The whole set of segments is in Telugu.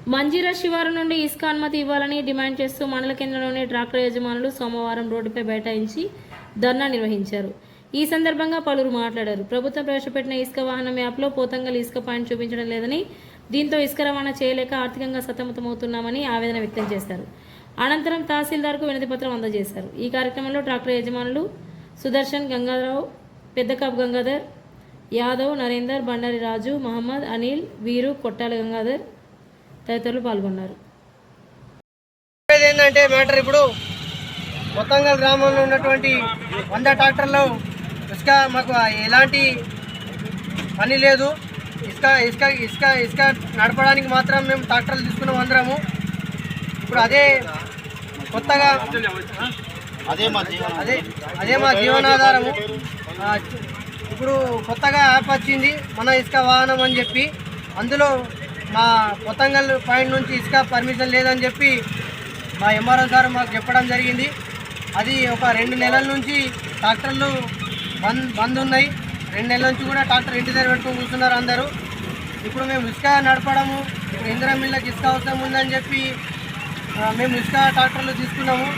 మంజీరా శివారు నుండి ఇసుక అనుమతి ఇవ్వాలని డిమాండ్ చేస్తూ మండల కేంద్రంలోని ట్రాక్టర్ యజమానులు సోమవారం రోడ్డుపై బైఠాయించి ధర్నా నిర్వహించారు. ఈ సందర్భంగా పలువురు మాట్లాడారు. ప్రభుత్వం ప్రవేశపెట్టిన ఇసుక వాహనం యాప్లో పోతంగల్ ఇసుక పాయింట్ చూపించడం లేదని, దీంతో ఇసుక రవాణా చేయలేక ఆర్థికంగా సతమతమవుతున్నామని ఆవేదన వ్యక్తం చేశారు. అనంతరం తహసీల్దార్కు వినతిపత్రం అందజేశారు. ఈ కార్యక్రమంలో ట్రాక్టర్ యజమానులు సుదర్శన్, గంగారావు, పెద్దకాపు గంగాధర్, యాదవ్, నరేందర్, బండారి రాజు, మహమ్మద్, అనిల్, వీరు, కొట్టాల గంగాధర్ తదితరులు పాల్గొన్నారు. ఏంటంటే మ్యాటర్ ఇప్పుడు కొత్తంగల్ గ్రామంలో ఉన్నటువంటి 100 ట్రాక్టర్లు ఇసుక మాకు ఎలాంటి పని లేదు. ఇసుక ఇసుక ఇసుక ఇసుక నడపడానికి మాత్రం మేము ట్రాక్టర్లు తీసుకున్నాం అందరము. ఇప్పుడు అదే కొత్తగా అదే మా జీవనాధారము. ఇప్పుడు కొత్తగా యాప్ వచ్చింది మన ఇసుక వాహనం అని చెప్పి, అందులో మా కొత్తంగల్ పాయింట్ నుంచి ఇసుక పర్మిషన్ లేదని చెప్పి మా ఎంఆర్ఓ సార్ మాకు చెప్పడం జరిగింది. అది ఒక 2 నెలల నుంచి ట్రాక్టర్లు బంద్ ఉన్నాయి. 2 నెలల నుంచి కూడా ట్రాక్టర్ ఇంటి దగ్గర పెట్టుకొని కూర్చున్నారు అందరూ. ఇప్పుడు మేము ఇసుక నడపడము, ఇప్పుడు ఇందిరా మిల్లకి ఇసుక అవసరం ఉందని చెప్పి మేము ఇసుక ట్రాక్టర్లు తీసుకున్నాము.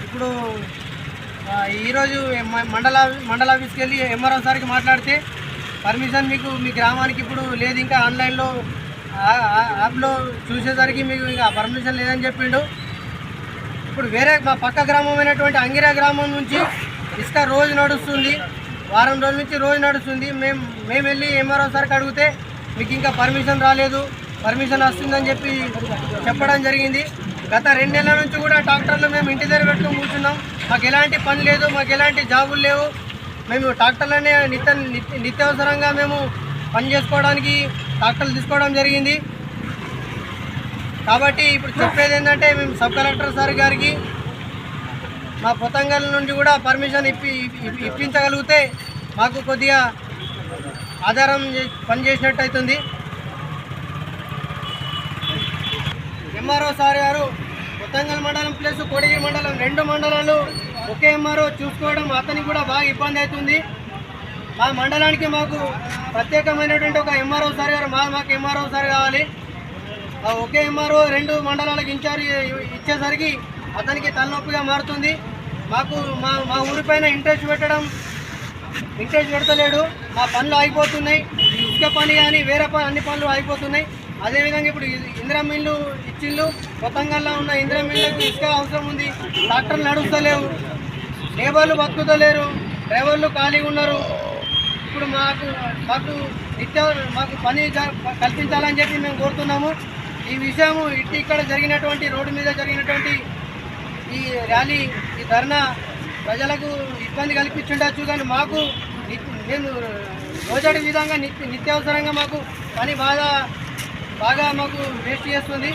ఇప్పుడు ఈరోజు మండల ఆఫీస్కి వెళ్ళి ఎంఆర్ఓ సార్కి మాట్లాడితే పర్మిషన్ మీకు మీ గ్రామానికి ఇప్పుడు లేదు, ఇంకా ఆన్లైన్లో యాప్లో చూసేసరికి మీకు ఇంకా పర్మిషన్ లేదని చెప్పిండు. ఇప్పుడు వేరే మా పక్క గ్రామమైనటువంటి అంగిరా గ్రామం నుంచి ఇసుక రోజు నడుస్తుంది, వారం రోజుల నుంచి రోజు నడుస్తుంది. మేము వెళ్ళి ఎంఆర్ఓ సార్కి అడిగితే మీకు ఇంకా పర్మిషన్ రాలేదు, పర్మిషన్ వస్తుందని చెప్పి చెప్పడం జరిగింది. గత 2 నెలల నుంచి కూడా ట్రాక్టర్లు మేము ఇంటి దగ్గర పెట్టుకొని కూర్చున్నాం. మాకు ఎలాంటి పని లేదు, మాకు ఎలాంటి జాబులు లేవు. మేము ట్రాక్టర్లనే నిత్యావసరంగా మేము పని చేసుకోవడానికి ట్రాక్టర్లు తీసుకోవడం జరిగింది. కాబట్టి ఇప్పుడు చెప్పేది ఏంటంటే మేము సబ్ కలెక్టర్ సార్ గారికి మా పొతంగల్ నుండి కూడా పర్మిషన్ ఇప్పించగలిగితే మాకు కొద్దిగా ఆధారం పనిచేసినట్టు అవుతుంది. ఎంఆర్ఓ సార్ గారు కొత్తంగల్ మండలం ప్లస్ కోటగిరి మండలం 2 మండలాలు ఒకే ఎంఆర్ఓ చూసుకోవడం అతనికి కూడా బాగా ఇబ్బంది అవుతుంది. మా మండలానికి మాకు ప్రత్యేకమైనటువంటి ఒక ఎంఆర్ఓ సార్ గారు మాకు ఎంఆర్ఓ సార్ కావాలి. ఒకే ఎంఆర్ఓ 2 మండలాలకు ఇన్ఛార్జ్ ఇచ్చేసరికి అతనికి తలనొప్పిగా మారుతుంది. మాకు మా ఊరిపైన ఇంట్రెస్ట్ పెడతలేడు. మా పనులు ఆగిపోతున్నాయి, ఇసుక పని కానీ వేరే అన్ని పనులు ఆగిపోతున్నాయి. అదేవిధంగా ఇప్పుడు ఇందిరా మిల్లు ఇచ్చిళ్ళు, కొత్తంగల్లో ఉన్న ఇందిరా మిల్లుకు ఇసుక అవసరం ఉంది. ట్రాక్టర్లు నడుస్తలేవు, లేబర్లు బతుకుతలేరు, డ్రైవర్లు ఖాళీగా ఉన్నారు. ఇప్పుడు మాకు పని కల్పించాలని చెప్పి మేము కోరుతున్నాము. ఈ విషయము ఇక్కడ జరిగినటువంటి రోడ్డు మీద జరిగినటువంటి ఈ ర్యాలీ, ఈ ధర్నా ప్రజలకు ఇబ్బంది కల్పించుండొచ్చు, కానీ మాకు మేము రోజటి విధంగా నిత్యావసరంగా మాకు పని బాగా మాకు వేస్ట్ చేస్తుంది.